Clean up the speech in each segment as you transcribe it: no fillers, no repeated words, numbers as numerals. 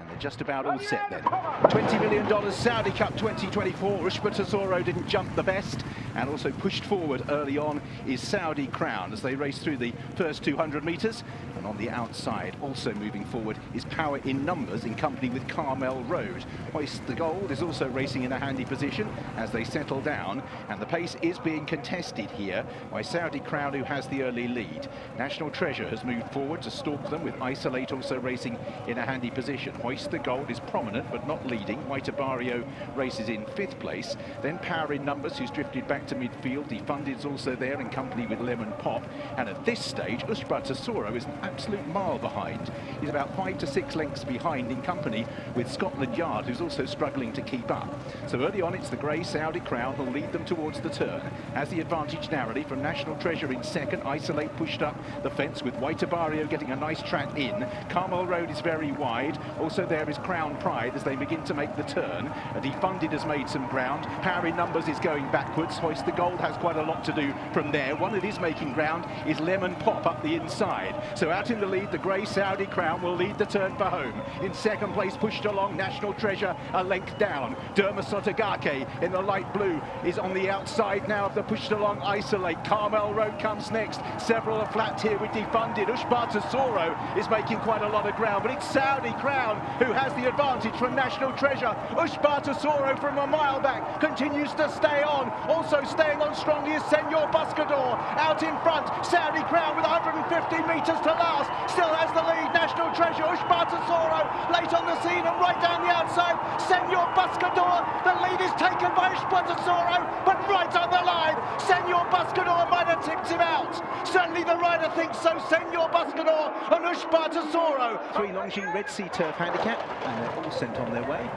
And they're just about all set then. $20 million Saudi Cup 2024. Ushba Tesoro didn't jump the best, and also pushed forward early on is Saudi Crown as they race through the first 200 metres. And on the outside, also moving forward, is Power in Numbers in company with Carmel Road. Hoist the Gold is also racing in a handy position as they settle down, and the pace is being contested here by Saudi Crown, who has the early lead. National Treasure has moved forward to stalk them, with Isolate also racing in a handy position. Hoist the Gold is prominent but not leading. White Barrio races in 5th place. Then Power in Numbers, who's drifted back to midfield. Defunded is also there in company with Lemon Pop. And at this stage, Ushba Tesoro is an absolute mile behind. He's about 5 to 6 lengths behind in company with Scotland Yard, who's also struggling to keep up. So early on, it's the grey Saudi Crown who'll lead them towards the turn. Has the advantage narrowly from National Treasure in 2nd. Isolate pushed up the fence with White Barrio getting a nice track in. Carmel Road is very wide. Also there is Crown Pride as they begin to make the turn. Defunded has made some ground. Power in Numbers is going backwards. Hoist the Gold has quite a lot to do from there. One that is making ground is Lemon Pop up the inside. So out in the lead, the grey Saudi Crown will lead the turn for home. In 2nd place, pushed along, National Treasure a length down. Derma Sotogake in the light blue is on the outside now of the pushed along Isolate. Carmel Road comes next. Several are flat here with Defunded. Ushba Tesoro is making quite a lot of ground, but it's Saudi Crown who has the advantage from National Treasure. Ushba Tesoro from a mile back continues to stay on. Also staying on strongly is Senor Buscador. Out in front, Saudi Crown with 150 metres to last. Still has the lead, National Treasure. Ushba Tesoro late on the scene and right down the outside. Senor Buscador, the lead is taken by Ushba Tesoro, but right on the line, Senor Buscador might have tipped him out. Certainly the rider thinks so. Senor Buscador and Ushba Tesoro. 3 Longines Red Sea Turf handicap, and they're all sent on their way.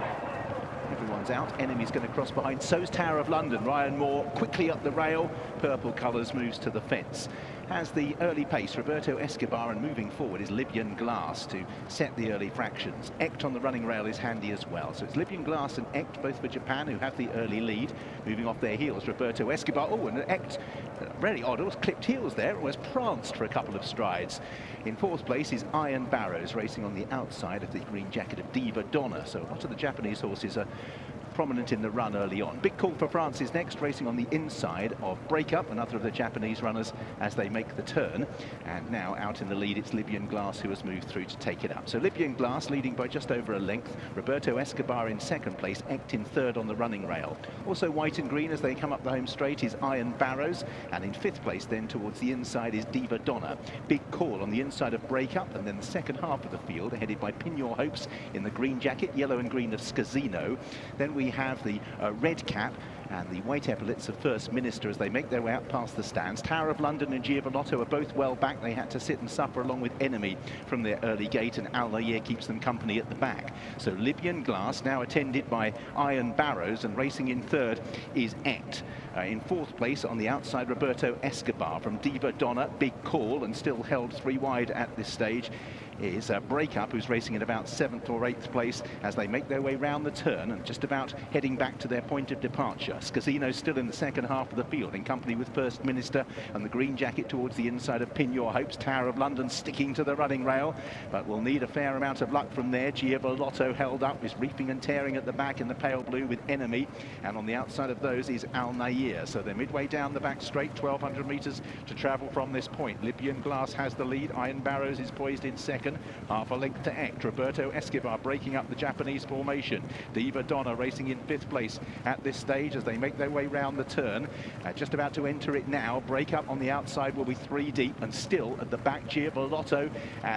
Everyone's out. Enemy's going to cross behind. So's Tower of London. Ryan Moore quickly up the rail. Purple colours moves to the fence. Has the early pace, Roberto Escobar, and moving forward is Libyan Glass to set the early fractions. Ect on the running rail is handy as well. So it's Libyan Glass and Ect, both for Japan, who have the early lead. Moving off their heels, Roberto Escobar. Oh, and Ect, very odd, it was clipped heels there. It was pranced for a couple of strides. In 4th place is Iron Barrows, racing on the outside of the green jacket of Diva Donna. So a lot of the Japanese horses are prominent in the run early on. Big Call for France is next, racing on the inside of Breakup, another of the Japanese runners as they make the turn. And now out in the lead, it's Libyan Glass who has moved through to take it up. So Libyan Glass leading by just over a length. Roberto Escobar in 2nd place, Ect in 3rd on the running rail. Also white and green as they come up the home straight is Iron Barrows, and in 5th place then towards the inside is Diva Donna. Big Call on the inside of Breakup, and then the second half of the field headed by Pin Your Hopes in the green jacket, yellow and green of Scazino. Then we have the red cap and the white epaulets of First Minister as they make their way up past the stands. Tower of London and Giovanotto are both well back. They had to sit and suffer along with Enemy from their early gate, and Al Nair keeps them company at the back. So Libyan Glass now attended by Iron Barrows, and racing in 3rd is Ect. In 4th place on the outside, Roberto Escobar from Diva Donna. Big Call, and still held 3 wide at this stage, is Breakup, who's racing in about 7th or 8th place as they make their way round the turn and just about heading back to their point of departure. Scazino still in the second half of the field in company with First Minister, and the green jacket towards the inside of Pin Your Hopes. Tower of London sticking to the running rail, but will need a fair amount of luck from there. Giovanotto held up, is reaping and tearing at the back in the pale blue with Enemy, and on the outside of those is Al Nair. So they're midway down the back straight, 1,200 metres to travel from this point. Libyan Glass has the lead. Iron Barrows is poised in 2nd. Half a length to Ect. Roberto Escobar breaking up the Japanese formation. Diva Donna racing in 5th place at this stage as they make their way round the turn. Just about to enter it now. Breakup on the outside will be 3 deep, and still at the back Giovanotto.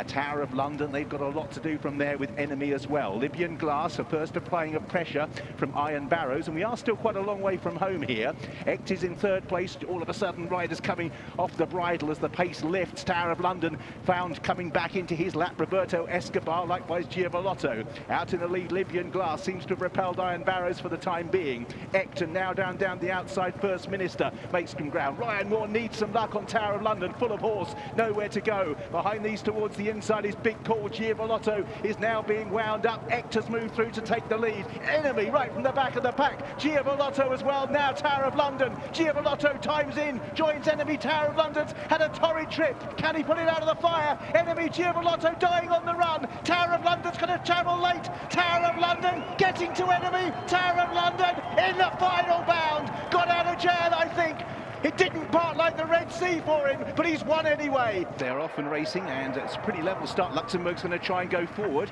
Tower of London, they've got a lot to do from there with Enemy as well. Libyan Glass, a first applying of pressure from Iron Barrows, and we are still quite a long way from home here. Ect is in 3rd place. All of a sudden, riders coming off the bridle as the pace lifts. Tower of London found coming back into his lap Roberto Escobar, likewise Giovanotto. Out in the lead, Libyan Glass seems to have repelled Iron Barrows for the time being. Ect and now down the outside. First Minister makes some ground. Ryan Moore needs some luck on Tower of London, full of horse, nowhere to go. Behind these towards the inside is Big Call. Giavolotto is now being wound up. Ector's moved through to take the lead. Enemy right from the back of the pack. Giavolotto as well. Now Tower of London. Giavolotto times in, joins Enemy. Tower of London's had a torrid trip. Can he put it out of the fire? Enemy Giavolotto dying on the run. Tower of London's going to travel late. Tower of London getting to Enemy. Tower of London in the final bound. Got out of jail, I think. It didn't part like the Red Sea for him, but he's won anyway. They're off and racing, and it's a pretty level start. Luxembourg's going to try and go forward.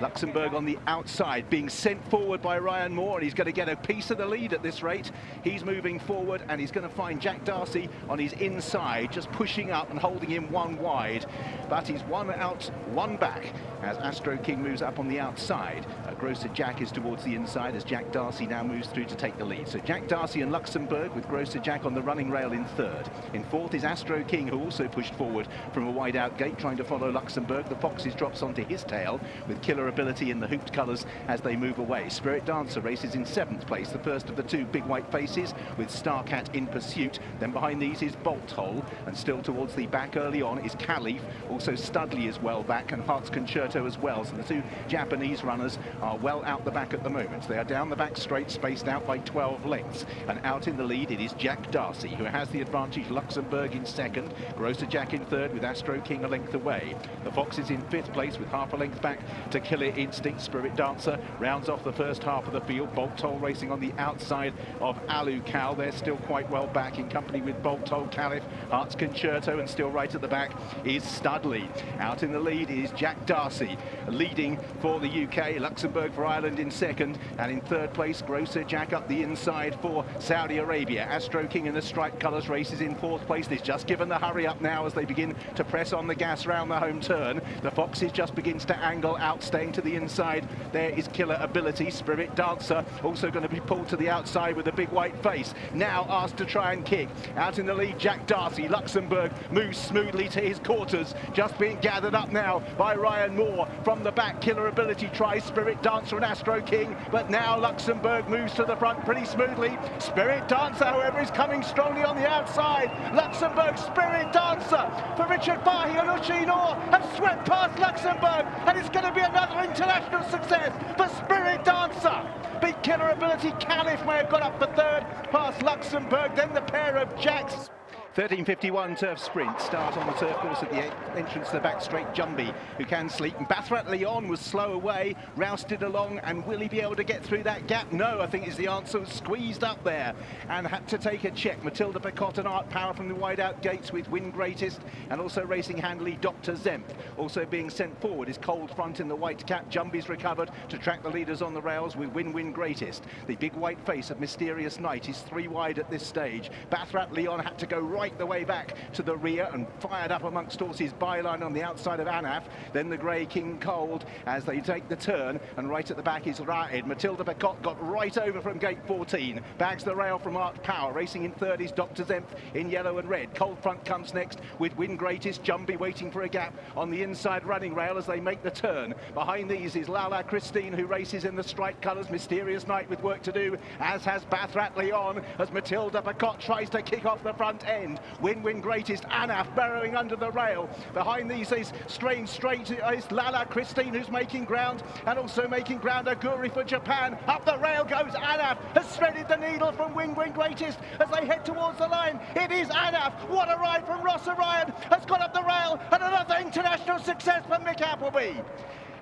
Luxembourg on the outside, being sent forward by Ryan Moore, and he's going to get a piece of the lead at this rate. He's moving forward, and he's going to find Jack Darcy on his inside, just pushing up and holding him one wide. But he's one out, one back, as Astro King moves up on the outside. Grosser Jack is towards the inside, as Jack Darcy now moves through to take the lead. So Jack Darcy and Luxembourg, with Grosser Jack on the running rail in third. In fourth is Astro King, who also pushed forward from a wide out gate, trying to follow Luxembourg. The Foxes drops onto his tail, with Killer Ability in the hooped colours as they move away. Spirit Dancer races in seventh place, the first of the two big white faces, with Starcat in pursuit. Then behind these is Bolt Hole, and still towards the back early on is Caliph. Also Studley is well back, and Hearts Concerto as well. So the two Japanese runners are well out the back at the moment. They are down the back straight, spaced out by 12 lengths. And out in the lead it is Jack Darcy, who has the advantage. Luxembourg in second, Grosser Jack in third, with Astro King a length away. The Foxes in fifth place, with half a length back to Killer Instinct. Spirit Dancer rounds off the first half of the field. Bolt Hole racing on the outside of Alu Cal. They're still quite well back in company with Bolt Hole, Caliph, Hearts Concerto, and still right at the back is Studley. Out in the lead is Jack Darcy, leading for the UK. Luxembourg for Ireland in second, and in third place Grosser Jack up the inside for Saudi Arabia. Astro King in the striped colours races in fourth place. He's just given the hurry up now as they begin to press on the gas round the home turn. The Foxes just begins to angle out, staying to the inside. There is Killer Ability. Spirit Dancer also going to be pulled to the outside with a big white face. Now asked to try and kick. Out in the lead, Jack Darcy. Luxembourg moves smoothly to his quarters, just being gathered up now by Ryan Moore. From the back, Killer Ability tries Spirit Dancer and Astro King, but now Luxembourg moves to the front pretty smoothly. Spirit Dancer, however, is coming strongly on the outside. Luxembourg, Spirit Dancer for Richard Fahey and Oisin Orr have swept past Luxembourg, and it's going to be another international success for Spirit Dancer. Big Killer Ability. Caliph may have got up for third past Luxembourg, then the pair of Jacks. 13:51 turf sprint. Start on the turf course at the entrance to the back straight. Jumbie, who can sleep. And Bathrat Leon was slow away, rousted along, and will he be able to get through that gap? No, I think is the answer. Squeezed up there and had to take a check. Matilda Picot and Art Power from the wide out gates, with Win Greatest, and also racing handily Dr. Zemp. Also being sent forward is Cold Front in the white cap. Jumbie's recovered to track the leaders on the rails with Win Greatest. The big white face of Mysterious Night is three wide at this stage. Bathrat Leon had to go right the way back to the rear and fired up amongst horses byline on the outside of Anaf. Then the Grey King Cold as they take the turn, and right at the back is Raed. Matilda Picot got right over from gate 14, bags the rail from Art Power. Racing in third is Dr. Zemp in yellow and red. Cold Front comes next with Win Greatest. Jumbie waiting for a gap on the inside running rail as they make the turn. Behind these is Lala Christine, who races in the striped colours. Mysterious Night with work to do, as has Bathrat Leon, as Matilda Picot tries to kick off the front end. Win Greatest, Anaf burrowing under the rail. Behind these is Strange Straight is Lala Christine, who's making ground, and also making ground Aguri for Japan. Up the rail goes Anaf, has threaded the needle from Win Greatest as they head towards the line. It is Anaf. What a ride from Ross Orion, has got up the rail, and another international success for Mick Appleby.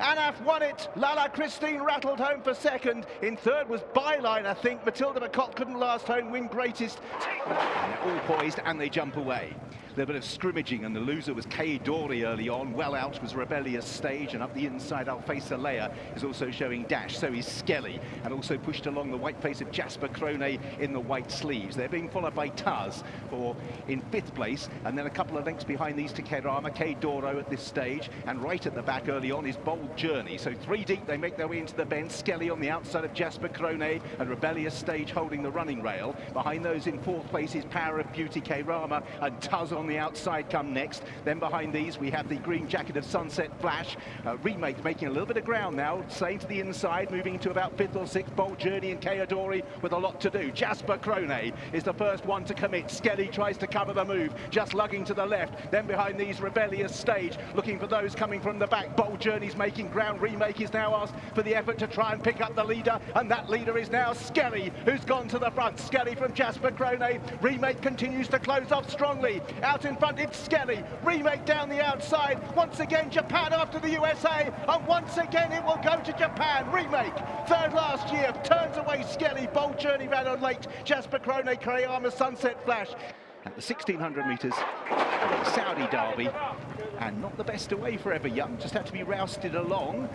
Anaf won it. Lala Christine rattled home for second. In third was Byline, I think. Matilda Picot couldn't last home. Win Greatest. And they're all poised and they jump away. A bit of scrimmaging, and the loser was Kay Dory early on. Well out was Rebellious Stage, and up the inside Alfaisa Leia is also showing dash. So is Skelly, and also pushed along the white face of Jasper Crone in the white sleeves. They're being followed by Tuz for in fifth place, and then a couple of lengths behind these to Kerama, Kay Doro at this stage, and right at the back early on is Bold Journey. So three deep, they make their way into the bend. Skelly on the outside of Jasper Crone, and Rebellious Stage holding the running rail. Behind those in fourth place is Power of Beauty Kerama, and Tuz on on the outside come next. Then behind these we have the green jacket of Sunset Flash. Remake making a little bit of ground now, staying to the inside, moving to about 5th or 6th. Bold Journey and Kayadori with a lot to do. Jasper Krone is the first one to commit. Skelly tries to cover the move, just lugging to the left. Then behind these, Rebellious Stage, looking for those coming from the back. Bold Journey's making ground. Remake is now asked for the effort to try and pick up the leader, and that leader is now Skelly, who's gone to the front. Skelly from Jasper Krone. Remake continues to close off strongly. Out in front, it's Skelly. Remake down the outside. Once again, Japan after the USA, and once again it will go to Japan. Remake, third last year, turns away Skelly. Bold Journey ran on late. Jasper Krone, Karayama, Sunset Flash. At the 1600 metres, Saudi Derby, and not the best away for Ever Young, just had to be rousted along.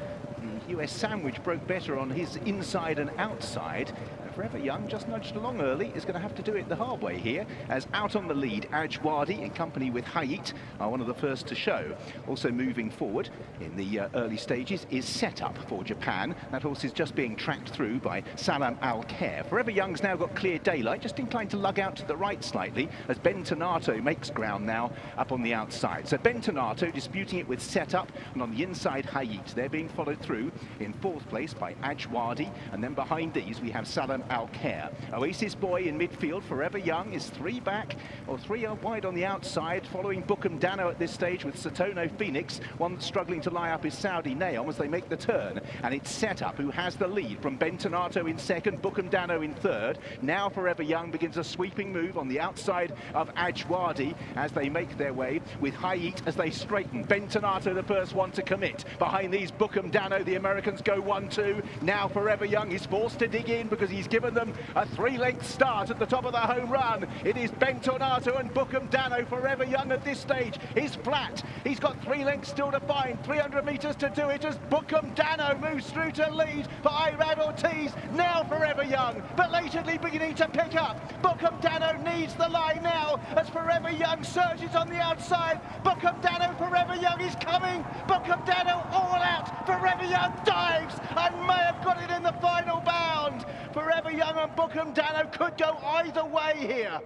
The US Sandwich broke better on his inside and outside. Forever Young just nudged along early, is going to have to do it the hard way here, as out on the lead, Ajwadi in company with Hayit are one of the first to show. Also moving forward in the early stages is Setup for Japan. That horse is just being tracked through by Salam Al-Khair. Forever Young's now got clear daylight, just inclined to lug out to the right slightly, as Ben Tonato makes ground now up on the outside. So Ben Tonato disputing it with Setup, and on the inside Hayit. They're being followed through in 4th place by Ajwadi, and then behind these we have Salam Al-Khair. Oasis Boy in midfield. Forever Young is 3 back, or 3 wide on the outside, following Bukem Dano at this stage with Satono Phoenix. One that's struggling to lie up is Saudi Naom as they make the turn, and it's Setup who has the lead from Ben Tonato in 2nd, Bukem Dano in 3rd. Now Forever Young begins a sweeping move on the outside of Ajwadi as they make their way with Hayit as they straighten. Ben Tonato the first one to commit. Behind these, Bukem Dano, the Americans go 1-2. Now Forever Young is forced to dig in because he's given them a 3-length start at the top of the home run. It is Ben Tonato and Bukem Dano. Forever Young at this stage is flat. He's got 3 lengths still to find, 300 metres to do it as Bukem Dano moves through to lead for Irad Ortiz. Now Forever Young, belatedly beginning to pick up. Bukem Dano needs the line now as Forever Young surges on the outside. Bukem Dano, Forever Young is coming. Bukem Dano all out. Forever Young dives and may have got it in the final bound. Forever Young and Bukem Dano could go either way here.